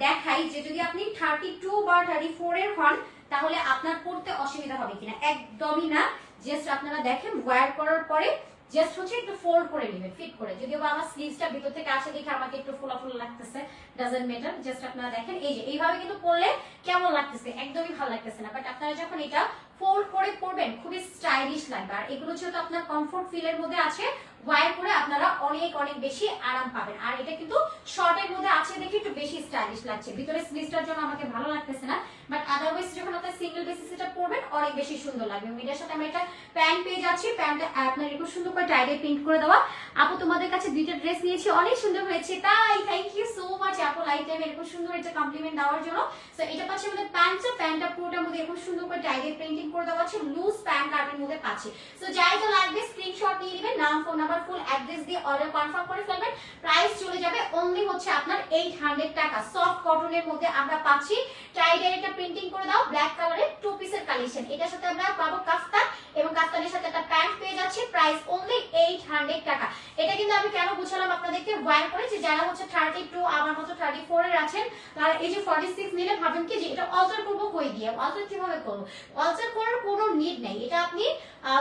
দেখাই যে যদি আপনি 32 বা 34 এর হন তাহলে আপনার পড়তে অসুবিধা হবে কিনা। একদমই না, জাস্ট আপনারা দেখেন ওয়্যার করার পরে জাস্ট হচ্ছে একটু ফোল্ড করে নেবেন ফিট করে। যদিও বা আমার স্লিভসটা ভিতর থেকে আসে দেখে আমাকে একটু ফোলা ফোলা লাগতেছে, ডাজন্ট ম্যাটার। জাস্ট আপনারা দেখেন এই যে এইভাবে কিন্তু পরলে কেমন লাগতেছে, একদমই ভালো লাগতেছে না। বাট আপনারা যখন এটা ফোল্ড করে পরবেন খুবই স্টাইলিশ লাগবে। আর এগুলো যেহেতু আপনার কমফোর্ট ফিলের মধ্যে আছে, ওয়্যার করে আপনারা অনেক অনেক বেশি আরাম পাবেন। আর এটা কিন্তু শর্টের মধ্যে আছে দেখে একটু বেশি স্টাইলিশ লাগছে। ভিতরে স্লিভসটার জন্য আমাকে ভালো লাগতেছে না, বাট আদারওয়াইজ যখন আপনার সিঙ্গেল বেসিস এটা পরবেন অনেক বেশি সুন্দর লাগবে। এটার সাথে আমরা একটা প্যান্ট পেয়ে যাচ্ছি, প্যান্টটা আপনার একটু সুন্দর করে টাইডে প্রিন্ট করে দেওয়া। আপু, তোমাদের কাছে দুইটা ড্রেস নিয়েছি, অনেক সুন্দর হয়েছে। তাই থ্যাংক ইউ সো মাচ আপু, লাইফ টাইম এরকম সুন্দর একটা কমপ্লিমেন্ট দেওয়ার জন্য। সো এটা পাচ্ছি আমাদের প্যান্টটা পুরোটার মধ্যে এরকম সুন্দর করে টাইডে প্রিন্টিং করে দেওয়া আছে, লুজ প্যান্ট কাটের মধ্যে পাচ্ছি। সো যাই তো লাগবে স্ক্রিনশট নিয়ে নেবেন, নাম ফোন নাম্বার ফুল অ্যাড্রেস দিয়ে অর্ডার কনফার্ম করে ফেলবেন। প্রাইস চলে যাবে অনলি হচ্ছে আপনার 800 টাকা। সফট কটনের মধ্যে আমরা পাচ্ছি টাইডের একটা প্রিন্টিং করে দাও, ব্ল্যাক কালারের 2 পিসের কালেকশন। এটার সাথে আমরা পাবো কাফতান এবং কাফতানের সাথে একটা প্যান্ট পেয়ে যাচ্ছি। প্রাইস অনলি 800 টাকা। এটা কিন্তু আমি কেন বুঝালাম আপনাদেরকে ওয়্যার করে, যে যারা হচ্ছে 32 আমার মতো 34 এর আছেন তারা এই যে 46 নিলে ভাবেন কি যে এটা অল্টার করবো কই দিয়ে, অল্টার কিভাবে করবো, অল্টার করার কোনো নিড নেই। এটা আপনি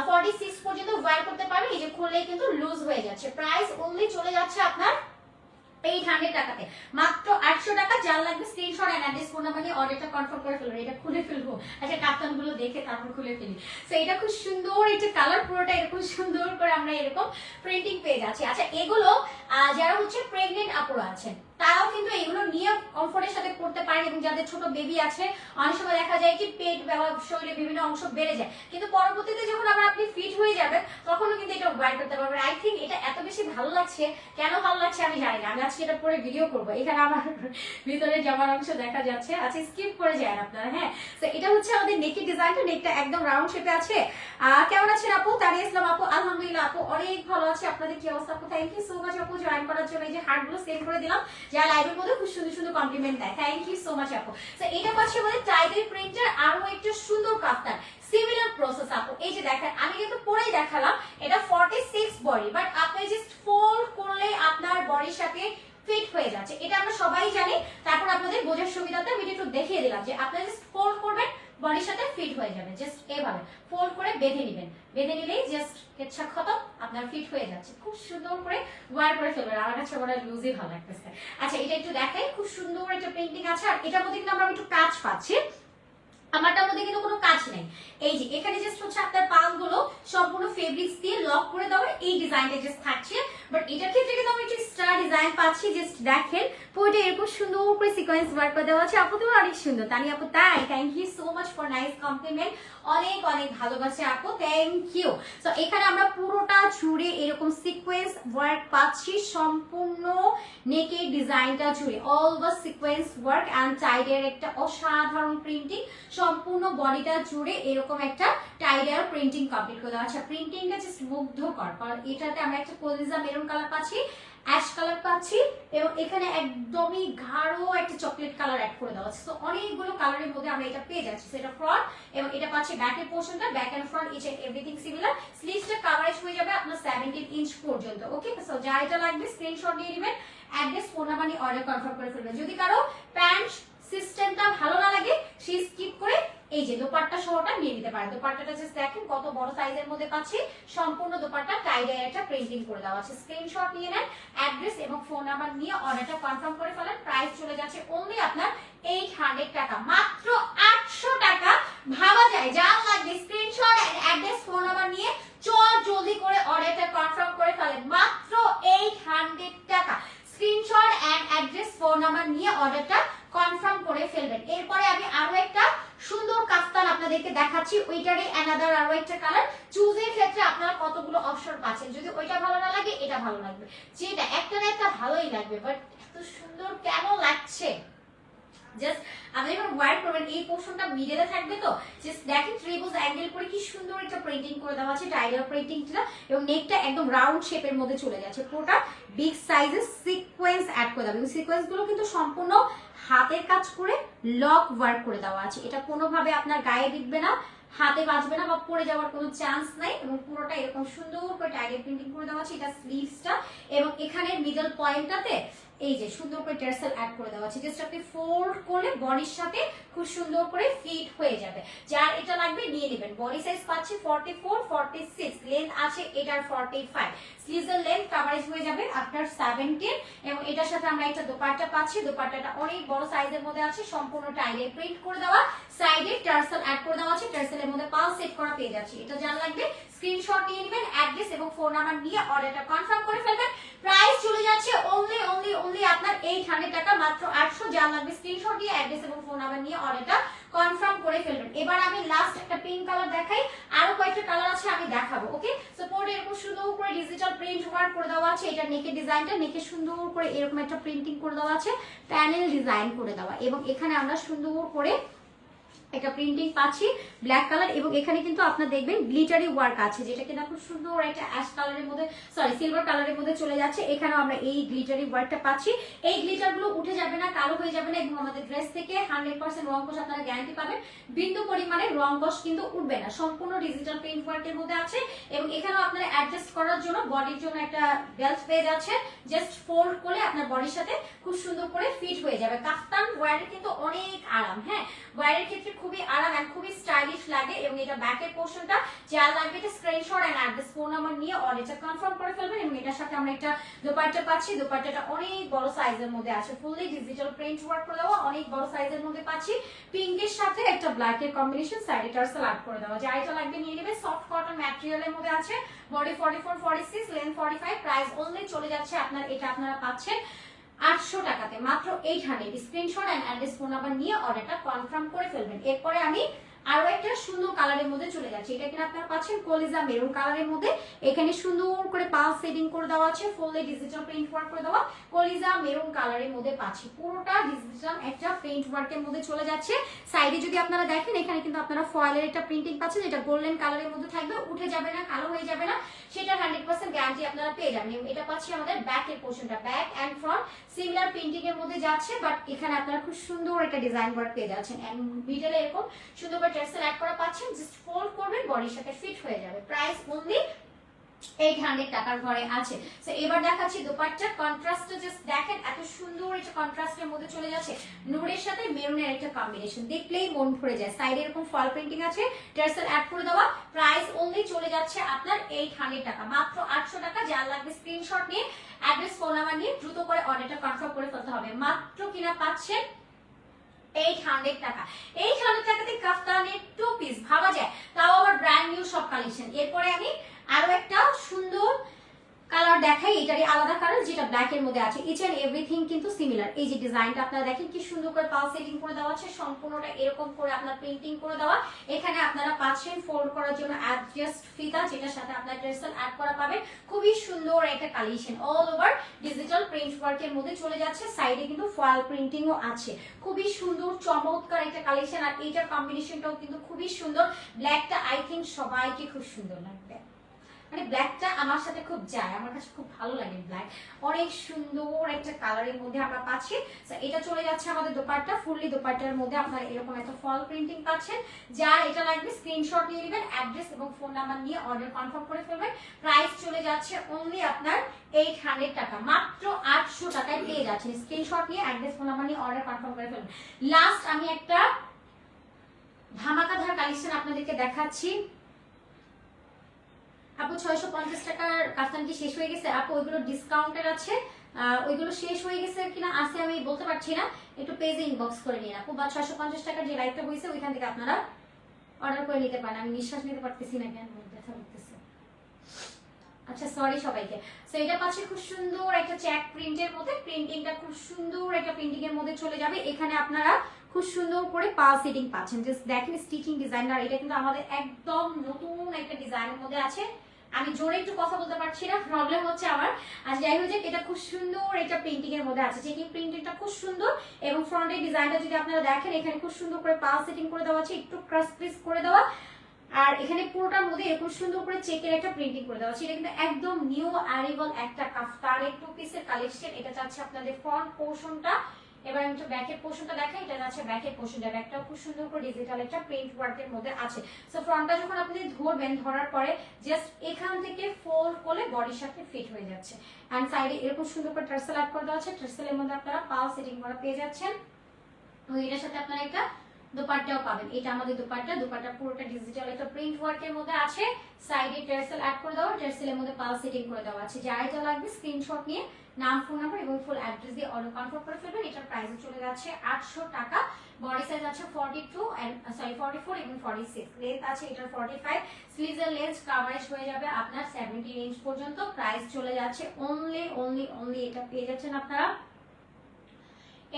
46 পর্যন্ত ওয়্যার করতে পারবেন। এই যে খুললেই কিন্তু লুজ হয়ে যাচ্ছে। প্রাইস অনলি চলে যাচ্ছে আপনার 800 টাকাতে, মাত্র 800 টাকা। যার লাগবে screenshot and address phone number নিয়ে অর্ডারটা কনফার্ম করে ফেলুন। এটা খুলে ফেলবো, আচ্ছা কাপ্তানগুলো দেখে তারপর খুলে ফেলি। সো এটা খুব সুন্দর, এটা কালার পুরোটা এরকম সুন্দর করে আমরা এরকম প্রিন্টিং পেয়ে যাচ্ছি। আচ্ছা, এগুলো যারা হচ্ছে প্রেগনেন্ট আপুরা আছেন তারাও কিন্তু এগুলো নিয়ে কমফোর্টের সাথে পড়তে পারেন এবং যাদের ছোট বেবি আছে অনেক সময় দেখা যায় কি পেট বা শরীরের বিভিন্ন অংশ বেড়ে যায়, কিন্তু পরবর্তীতে যখন আবার আপনি ফিট হয়ে যাবেন তখনও কিন্তু এটা ওয়্যার করতে পারবেন। আই থিঙ্ক এটা এত বেশি ভালো লাগছে, কেন ভালো লাগছে আমি জানি না। আমি আজকে এটা পরে ভিডিও করবো, এখানে আমার ভিতরে জামার অংশ দেখা যাচ্ছে। আচ্ছা, স্কিপ করে যায় আপনারা। হ্যাঁ, তো এটা হচ্ছে আমাদের নেকের ডিজাইনটা, নেকটা একদম রাউন্ড শেপে আছে। কেমন আছেন আপু? তারিয়া ইসলাম আপু, আলহামদুলিল্লাহ আপু অনেক ভালো আছে। আপনাদের কি অবস্থা আপু? থ্যাংক ইউ সো মাচ আপু জয়েন করার জন্য। এই যে হার্টগুলো সেভ করে দিলাম, যারা লাইভের মধ্যে খুব সুন্দর সুন্দর কমপ্লিমেন্ট দেয়, থ্যাংক ইউ সো মাচ আপু। তো এটা পাচ্ছি আমাদের টাইডের প্রিন্টার, আরো একটু সুন্দর কাফতান, সিমিলার প্রসেস আপু। এই যে দেখেন, আমি কিন্তু পরেই দেখালাম এটা 46 বডি, বাট আপনি জাস্ট ফোল্ড করলে আপনার বডির সাথে ফিট হয়ে যাচ্ছে। এটা আমরা সবাই জানি, তারপর আপনাদের বোঝার সুবিধাতে আমি একটু দেখিয়ে দিলাম যে আপনারা জাস্ট ফোল্ড করবেন, বডির সাথে ফিট হয়ে যাবে। জাস্ট এভাবে ফোল্ড করে বেঁধে নেবেন, বেঁধে নিলেই জাস্ট কেচ্ছা খতম, আপনার ফিট হয়ে যাচ্ছে। খুব সুন্দর করে ওয়্যার করে ফেলবেন। আমার কাছে মনে হয় লুজই ভালো লাগতেছে। আচ্ছা, এটা একটু দেখাই, খুব সুন্দর একটা প্রিন্টিং আছে। আর এটার মধ্যে কিন্তু আমরা একটু কাজ পাচ্ছি, আমারটার মধ্যে কিন্তু কোনো কাজ নেই। এই যে এখানে জাস্ট হচ্ছে আপনার পালগুলো সম্পূর্ণ ফেব্রিক্স দিয়ে লক করে দেওয়ার এই ডিজাইনটা জাস্ট থাকছে। বাট এটার ক্ষেত্রে কিন্তু আমি একটু স্টার ডিজাইন পাচ্ছি। জাস্ট দেখেন পুরোটা এরকম সুন্দর করে সিকোয়েন্স ওয়ার্ক করে দেওয়া আছে। আপু তুমি অনেক সুন্দর তানি আপু, তাই thank you so much for nice compliment, অনেক অনেক ভালোবাসে আপু, থ্যাংক ইউ। সো এখানে আমরা পুরোটা জুড়ে এরকম সিকোয়েন্স ওয়ার্ক পাচ্ছি, সম্পূর্ণ নেকের ডিজাইনটা জুড়ে all over sequence work and টাইডের একটা অসাধারণ প্রিন্টিং, সম্পূর্ণ বডিটা জুড়ে এরকম একটা টাইডার প্রিন্টিং কমপ্লিট করে দেওয়া। আচ্ছা প্রিন্টিংটা জাস্ট মুগ্ধকর, কারণ এটাতে আমরা একটা কলিজা মেরুন কালার পাচ্ছি, অ্যাশ কালার পাচ্ছি এবং এখানে একদমই গাঢ় একটা চকলেট কালার অ্যাড করে দেওয়া আছে। তো অনেকগুলো কালারের মধ্যে আমরা এটা পেয়ে যাচ্ছি। সেটা ফ্রন্ট এবং এটা পাচ্ছি ব্যাকের পোর্শনটা, back and front each and everything similar. স্লিভসটা কভারেজ হয়ে যাবে আপনার 17 ইঞ্চ পর্যন্ত। ওকে, সো যা এটা লাগবে স্ক্রিনশট নিয়ে নেবেন, অ্যাড্রেস ফোন নাম্বার নিয়ে অর্ডার কনফার্ম করে ফেলবেন। যদি কারো প্যান্ট সিস্টেমটা ভালো না লাগে সে স্কিপ করে এই যে দোপাট্টা সহটা নিয়ে নিতে পারেন। দোপাট্টাটা জাস্ট দেখেন কত বড় সাইজের মধ্যে পাচ্ছি, সম্পূর্ণ দোপাট্টা টাইডাই একটা প্রিন্টিং করে দেওয়া আছে। স্ক্রিনশট নিয়ে নেন, অ্যাড্রেস এবং ফোন নাম্বার নিয়ে অর্ডারটা কনফার্ম করে ফেলেন। প্রাইস চলে যাচ্ছে অনলি আপনার 800 টাকা, মাত্র 800 টাকা। ভাবা যায়, যা লাগবে screenshot and address phone number নিয়ে চট জলদি করে অর্ডারটা কনফার্ম করে ফেলেন, মাত্র 800 টাকা। Screenshot and address phone number নিয়ে অর্ডারটা কনফার্ম করে ফেলবেন। এরপরে আমি আরো একটা সুন্দর কাফতান আপনাদেরকে দেখাচ্ছি, ওইটারই অ্যানাদার আরো একটা কালার। চুজের ক্ষেত্রে আপনারা কতগুলো অপশন পাচ্ছেন, যদি ওইটা ভালো না লাগে এটা ভালো লাগবে, যেটা একটা না একটা ভালোই লাগবে। বাট এত সুন্দর কেন লাগছে, জাস্ট আপনি যখন ওয়্যার করবেন এই পোর্শনটা মিডলে থাকবে, তো জাস্ট দেখেন ট্রিপলস অ্যাঙ্গেল করে কি সুন্দর একটা প্রিন্টিং করে দেওয়া আছে, টাইডার প্রিন্টিংটা, এবং নেকটা একদম রাউন্ড শেপের মধ্যে চলে যাচ্ছে। পুরোটা বিগ সাইজের সিকোয়েন্স অ্যাড করে দেওয়া, এবং সিকোয়েন্স গুলো কিন্তু সম্পূর্ণ হাতের কাজ করে লক ওয়ার্ক করে দেওয়া আছে। এটা কোনোভাবে আপনার গায়ে দিবে না, হাতে বাজবে না বা পড়ে যাওয়ার কোনো চান্স নাই, এবং পুরোটা এরকম সুন্দর করে টাইডার প্রিন্টিং করে দেওয়া আছে। এটা স্লিভসটা, এবং এখানে মিডল পয়েন্টটাতে এই যে সুন্দর করে টার্সেল অ্যাড করে দেওয়া আছে। জাস্ট আপনি ফোল্ড করলে বডির সাথে খুব সুন্দর করে ফিট হয়ে যাবে। যার এটা লাগবে নিয়ে নেবেন। বডি সাইজ পাচ্ছি 44, 46, লেন্থ আছে এটার 45, স্লিভসের লেন্থ কভারেজ হয়ে যাবে আপনার 17, এবং এটার সাথে আমরা একটা দোপাট্টা পাচ্ছি। দোপাট্টাটা অনেক বড় সাইজের মধ্যে আছে, সম্পূর্ণ টাইডে প্রিন্ট করে দেওয়া, সাইডে টার্সেল অ্যাড করে দেওয়া আছে, টার্সেলের মধ্যে পাল সেট করা পেয়ে যাচ্ছি। এটা যার লাগবে স্ক্রিনশট নিয়ে নেবেন, অ্যাড্রেস এবং ফোন নাম্বার নিয়ে অর্ডারটা কনফার্ম করে ফেলবেন। প্রাইস চলে যাচ্ছে অনলি আপনার 800 টাকা, মাত্র 800। যার লাগবে স্ক্রিনশট দিয়ে অ্যাড্রেস এবং ফোন নাম্বার নিয়ে অর্ডারটা কনফার্ম করে ফেলবেন। এবার আমি লাস্ট একটা পিঙ্ক কালার দেখাই, আরো কয়েকটা কালার আছে আমি দেখাবো। ওকে, সো পরে এরকম সুন্দর করে ডিজিটাল প্রিন্ট ওয়ার্ক করে দেওয়া আছে। এটা নেকের ডিজাইনটা, নেকে সুন্দর করে এরকম একটা প্রিন্টিং করে দেওয়া আছে, প্যানেল ডিজাইন করে দেওয়া, এবং এখানে আমরা সুন্দর করে একটা প্রিন্টিং পাচ্ছি ব্ল্যাক কালার, এবং এখানে কিন্তু আপনারা দেখবেন গ্লিটারি ওয়ার্ক আছে, যেটা কিনা খুব সুন্দর একটা অ্যাশ কালারের মধ্যে, সরি সিলভার কালারের মধ্যে চলে যাচ্ছে। এখানেও আমরা এই গ্লিটারি ওয়ার্কটা পাচ্ছি। এই গ্লিটারগুলো উঠে যাবে না, কালো হয়ে যাবে না, এবং আমাদের ড্রেস থেকে 100% রং কষ আপনারা গ্যারান্টি পাবেন। বিন্দু পরিমাণে রং কষ কিন্তু উঠবে না, সম্পূর্ণ ডিজিটাল প্রিন্ট ওয়ার্কের মধ্যে আছে। এবং এখানেও আপনারা অ্যাডজাস্ট করার জন্য বডির জন্য একটা বেল্ট পেয়ে যাচ্ছে, জাস্ট ফোল্ড করলে আপনার বডির সাথে খুব সুন্দর করে ফিট হয়ে যাবে। কাফতান ওয়্যারের কিন্তু অনেক আরাম, হ্যাঁ ওয়্যারের ক্ষেত্রে খুবই আরাম এন্ড খুবই স্টাইলিশ লাগে। এবং এটা ব্যাকের পোর্শনটা যা লাগবে এটা screenshot and address phone number নিয়ে অর্ডারটা কনফার্ম করে ফেলবেন। এবং এটার সাথে আমরা একটা দোপাট্টা পাচ্ছি, দোপাট্টাটা অনেক বড় সাইজের মধ্যে আছে, ফুললি ডিজিটাল প্রিন্ট ওয়ার্ক করে দেওয়া, অনেক বড় সাইজের মধ্যে পাচ্ছি। পিঙ্কের সাথে একটা ব্ল্যাকের কম্বিনেশন, সাইডে টার্সেল অ্যাড করে দেওয়া, যা এটা লাগবে নিয়ে নেবে। সফট কটন ম্যাটেরিয়ালের মধ্যে আছে, বডি 44, 46, লেন্থ 45, প্রাইস অনলি চলে যাচ্ছে আপনার, এটা আপনারা পাচ্ছেন 800 টাকাতে, মাত্র 800। Screenshot and address phone number নিয়ে অর্ডারটা কনফার্ম করে ফেলবেন। এরপরে আমি আরো একটা সুন্দর কালারের মধ্যে চলে যাচ্ছি, এটা কিনা আপনারা পাচ্ছেন কলিজা মেরুন কালারের মধ্যে। এখানে সুন্দর করে পাল সেটিং করে দেওয়া আছে, ফুললি ডিজিটাল প্রিন্ট ওয়ার্ক করে দেওয়া, কলিজা মেরুন কালারের মধ্যে পাচ্ছি। পুরোটা ডিজিটাল একটা প্রিন্ট ওয়ার্কের মধ্যে চলে যাচ্ছে। সাইডে যদি আপনারা দেখেন এখানে কিন্তু আপনারা ফয়েলের একটা প্রিন্টিং পাচ্ছেন, যেটা গোল্ডেন কালারের মধ্যে থাকবে, উঠে যাবে না, কালো হয়ে যাবে না, সেটা 100% গ্যারান্টি আপনারা পেয়ে যাবেন। এবং এটা পাচ্ছি আমাদের ব্যাকের পোর্শনটা, back and front similar printing এর মধ্যে যাচ্ছে, বাট এখানে আপনারা খুব সুন্দর একটা ডিজাইন ওয়ার্ক পেয়ে যাচ্ছেন, এন্ড মিডলে এরকম সুন্দর করে টার্সেল অ্যাড করা পাচ্ছেন, জাস্ট ফোল্ড করবেন বডির সাথে ফিট হয়ে যাবে। প্রাইস অনলি 800 টাকার ঘরে আছে। সো এবার দেখাচ্ছি দোপাট্টা, কন্ট্রাস্টটা জাস্ট দেখেন এত সুন্দর, এটা কন্ট্রাস্টের মধ্যে চলে যাচ্ছে, নূরের সাথে মেরুনের একটা কম্বিনেশন, দেখলেই মন ভরে যায়। সাইডে এরকম ফল প্রিন্টিং আছে, টার্সেল অ্যাড করে দেওয়া, প্রাইস অনলি চলে যাচ্ছে আপনার 800 টাকা, মাত্র 800 টাকা। যার লাগবে স্ক্রিনশট নিয়ে অ্যাড্রেস ফোন নাম্বার নিয়ে দ্রুত করে অর্ডারটা কনফার্ম করে ফেলতে হবে। মাত্র কিনা পাচ্ছেন 800 800 টাকা। 800 টাকাতে কাফতানের টু পিস ভাবা যায়, তাও আবার ব্র্যান্ড নিউ সব কালেকশন। এরপরে আমি আরো একটা সুন্দর কালার দেখাই, এটারই আলাদা কালার যেটা ব্ল্যাক এর মধ্যে আছে। ইচ এন্ড এভরিথিং কিন্তু সিমিলার। এই যে ডিজাইনটা আপনারা দেখেন কি সুন্দর করে পাল সেটিং করে দেওয়া আছে, সম্পূর্ণটা এরকম করে আপনার প্রিন্টিং করে দেওয়া। এখানে আপনারা পাচ্ছেন ফোল্ড করার জন্য অ্যাডজাস্ট ফিতা, যেটার সাথে আপনার টার্সেল অ্যাড করা পাবেন। খুবই সুন্দর একটা collection, all over digital print ওয়ার্কের মধ্যে চলে যাচ্ছে। সাইডে কিন্তু ফয়েল প্রিন্টিংও আছে। খুবই সুন্দর চমৎকার একটা কালেকশন। আর এইটার কম্বিনেশনটাও কিন্তু খুবই সুন্দর। ব্ল্যাকটা আই থিঙ্ক সবাইকে খুব সুন্দর লাগবে, মানে ব্ল্যাকটা আমার সাথে খুব যায়, আমার কাছে খুব ভালো লাগে ব্ল্যাক। অনেক সুন্দর একটা কালারের মধ্যে আমরা পাচ্ছি। এটা চলে যাচ্ছে আমাদের দোপাট্টা, ফুললি দোপাট্টার মধ্যে আপনারা এরকম একটা ফল প্রিন্টিং পাচ্ছেন। যা এটা লাগবে স্ক্রিনশট নিয়ে নেবেন, অ্যাড্রেস এবং ফোন নাম্বার নিয়ে অর্ডার কনফার্ম করে ফেলবেন। প্রাইস চলে যাচ্ছে অনলি আপনার 800 টাকা, মাত্র 800 টাকায় পেয়ে যাচ্ছেন। স্ক্রিনশট নিয়ে অ্যাড্রেস ফোন নাম্বার নিয়ে অর্ডার কনফার্ম করে ফেলবেন। লাস্ট আমি একটা ধামাকাধার কালেকশন আপনাদেরকে দেখাচ্ছি। আপু 650 টাকার কাফতান কি শেষ হয়ে গেছে? আপু ওইগুলো ডিসকাউন্টের আছে, ওইগুলো শেষ হয়ে গেছে কিনা আছে আমি বলতে পারছি না, একটু পেজে ইনবক্স করে নিন আপু। বা 650 টাকার যে লাইটটা হয়েছে ওইখান থেকে আপনারা অর্ডার করে নিতে পারেন। আমি নিঃশ্বাস নিতে পারতেছি না, কেন ব্যথা করতেছে। আচ্ছা সরি সবাইকে। সো এটা পাচ্ছে খুব সুন্দর একটা চেক প্রিন্টের মধ্যে, প্রিন্টিংটা খুব সুন্দর একটা প্রিন্টিং এর মধ্যে চলে যাবে। এখানে আপনারা খুব সুন্দর করে পাল সেটিং পাচ্ছেন। জাস্ট দেখেন স্টিচিং ডিজাইনটা, এটা কিন্তু আমাদের একদম নতুন একটা ডিজাইনের মধ্যে আছে। আমি জোরে একটু কথা বলতে পারছি না, প্রবলেম হচ্ছে আমার। আর যাই হোক, এটা খুব সুন্দর একটা প্রিন্টিং এর মধ্যে আছে। চেকিং প্রিন্টিংটা খুব সুন্দর এবং ফ্রন্টের ডিজাইনটা যদি আপনারা দেখেন, এখানে খুব সুন্দর করে পাল সেটিং করে দেওয়া আছে, একটু ক্রস পিস করে দেওয়া। আর এখানে পুরোটার মধ্যে এরকম সুন্দর করে চেকের একটা প্রিন্টিং করে দেওয়া আছে। এটা কিন্তু একদম নিউ অ্যারাইভাল একটা কাফতানের টু পিসের কালেকশন। এটা চাচ্ছে আপনাদের ফ্রন্ট পোর্শনটা। এবার আমি একটু ব্যাকের পোর্শনটা দেখাই। এটা যাচ্ছে ব্যাকের পোর্শনটা, ব্যাকটাও খুব সুন্দর করে ডিজিটাল একটা প্রিন্ট ওয়ার্কের মধ্যে আছে। সো ফ্রন্টটা যখন আপনি ধরবেন, ধরার পরে জাস্ট এখান থেকে ফোল্ড করলে বডির সাথে ফিট হয়ে যাচ্ছে। এন্ড সাইডে এরকম সুন্দর করে টার্সেল অ্যাড করে দেওয়া আছে। টার্সেলের মধ্যে আপনারা পাল সেটিং করা পেয়ে যাচ্ছেন। এবং এটার সাথে আপনারা একটা দোপাট্টাও পাবেন। এটা আমাদের দোপাট্টা, দোপাট্টা পুরোটা ডিজিটাল একটা প্রিন্ট ওয়ার্কের মধ্যে আছে। সাইডে টার্সেল অ্যাড করে দেওয়া, টার্সেলের মধ্যে পাল সেটিং করে দেওয়া আছে। যা এটা লাগবে স্ক্রিনশট নিয়ে নাম, ফোন নাম্বার এবং ফুল অ্যাড্রেস দিয়ে অর্ডার কনফার্ম করে ফেলবেন। এটার প্রাইস চলে যাচ্ছে 800 টাকা। বডি সাইজ আছে 42 এন্ড 44 এবং 46। লেন্থ আছে এটার 45। স্লিভের লেন্থ কভারেজ হয়ে যাবে আপনার 17 ইঞ্চ পর্যন্ত। প্রাইস চলে যাচ্ছে অনলি এটা পেয়ে যাচ্ছেন আপনারা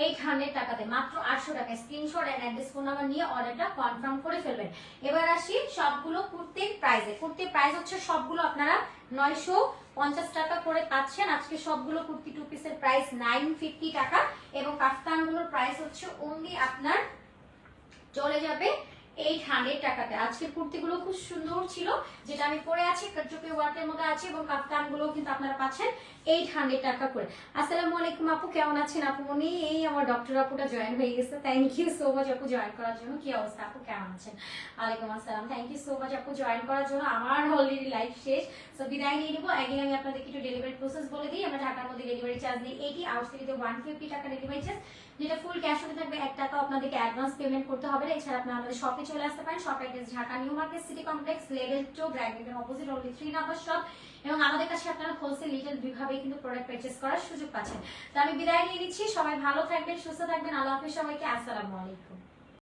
800 টাকাতে, মাত্র 800 টাকায়। Screenshot and address phone number নিয়ে অর্ডারটা কনফার্ম করে ফেলবেন। এবার আসি সবগুলো কুর্তির প্রাইসে। কুর্তির প্রাইস হচ্ছে সবগুলো আপনারা 950 টাকা করে পাচ্ছেন। আজকে সবগুলো কুর্তি টু পিসের প্রাইস 950 টাকা এবং কাফতানগুলোর প্রাইস হচ্ছে অনলি আপনার চলে যাবে 800 টাকাতে। আজকের কুর্তিগুলো খুব সুন্দর ছিল, যেটা আমি পরে আছি কাটচুপি ওয়ার্কের মধ্যে আছে এবং কাফতানগুলো কিন্তু আপনারা পাচ্ছেন 800 টাকা করে। আসসালামু আলাইকুম আপু, কেমন আছেন আপু? উনি এই আমার ডক্টর আপুটা জয়েন হয়ে গেছে, থ্যাংক ইউ সো মাচ আপু জয়েন করার জন্য। কি অবস্থা আপু, কেমন আছেন? ওয়ালাইকুম আসসালাম, থ্যাংক ইউ সো মাচ আপু জয়েন করার জন্য। আমার অলরেডি লাইফ শেষ, সো বিদায় নিয়ে নিব। আগে আমি আপনাদেরকে একটু ডেলিভারি প্রসেস বলে দিই। আমরা ঢাকার মধ্যে ডেলিভারি চার্জ দিই 80, আউটসাইডে 150 টাকা ডেলিভারি চার্জ, যেটা ফুল ক্যাশ হতে থাকবে। 1 টাকা আপনাদেরকে অ্যাডভান্স পেমেন্ট করতে হবে। এছাড়া আপনারা আমাদের শপে চলে আসতে পারেন। Shop address Dhaka new market city complex, level 2, ব্র্যাকেটের অপোজিট, অনলি 3 নাম্বার শপ। এবং আমাদের কাছে আপনারা হোলসেল রিটেল দুইভাবে কিন্তু প্রোডাক্ট পারচেজ করার সুযোগ পাচ্ছেন। তো আমি বিদায় নিয়ে নিচ্ছি। সবাই ভালো থাকবেন, সুস্থ থাকবেন। আল্লাহ হাফেজ সবাইকে। আসসালামু আলাইকুম।